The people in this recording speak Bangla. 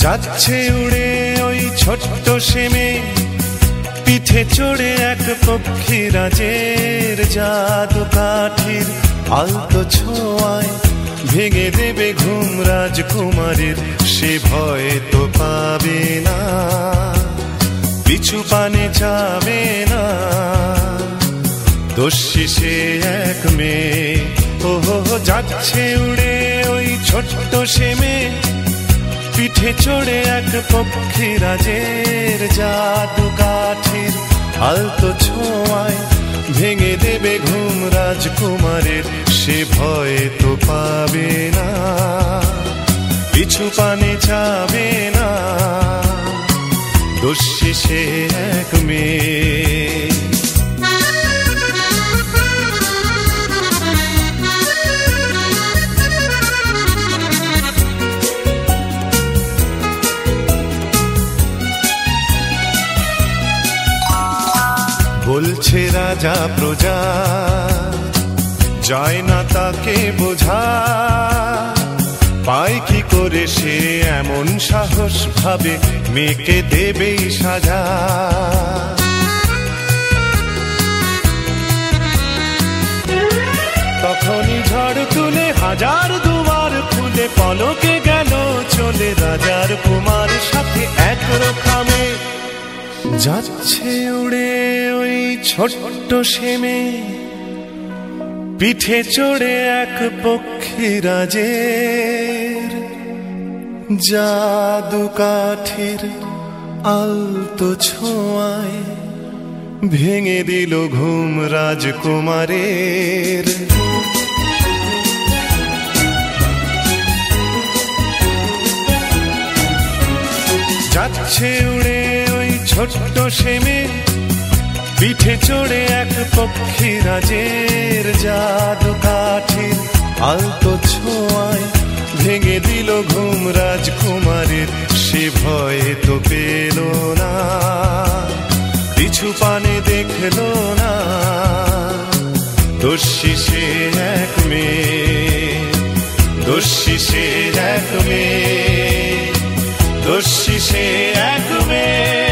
যাচ্ছে উড়ে ওই ছোট্ট সেমে, পিঠে চড়ে এক পক্ষীরাজের জাদু কাঠির আলতো ছোঁয়ায় ভেঙে দেবে ঘুম রাজকুমারীর। সে ভয় তো পাবে না, পিছু পানে যাবে না, দস্যি সে এক মেয়ে। ওহো যাচ্ছে উড়ে ওই ছোট্ট সেমে, পিঠে চড়ে এক পক্ষীরাজের জাদু কাঠির আলতো ছোঁয়ায় ভেঙে দেবে ঘুম রাজকুমারের। সে ভয় তো পাবে না, পিছু পানে যাবে না, দস্যি সে এক মেয়ে। বলছে রাজা প্রজা, যায় না তাকে বোঝা, পায় কি করে সে এমন সাহস ভাবে মেয়েকে দেবেই সাজা। তখনই ঝড় তুলে হাজার দুয়ার খুলে পলকে গেল চলে রাজার কুমার সাথে এক রকমে। যাচ্ছে উড়ে ওই ছোট্ট সেমে, পিঠে চড়ে এক পক্ষীরাজের জাদু কাঠির আলতো ছোঁয়ায় ভেঙে দিল ঘুম রাজকুমারের। যাচ্ছে উড়ে ওই ছোট্ট সেমে, পিঠে চড়ে এক পক্ষীরাজের জাদু কাঠির আলতো ছোঁয়ায় ভেঙে দিল ঘুম রাজকুমারের। সে ভয় তো পেল না, পিছু পানে দেখল না, দস্যি সে এক মেয়ে, দস্যি সে এক মেয়ে, দস্যি সে এক মেয়ে।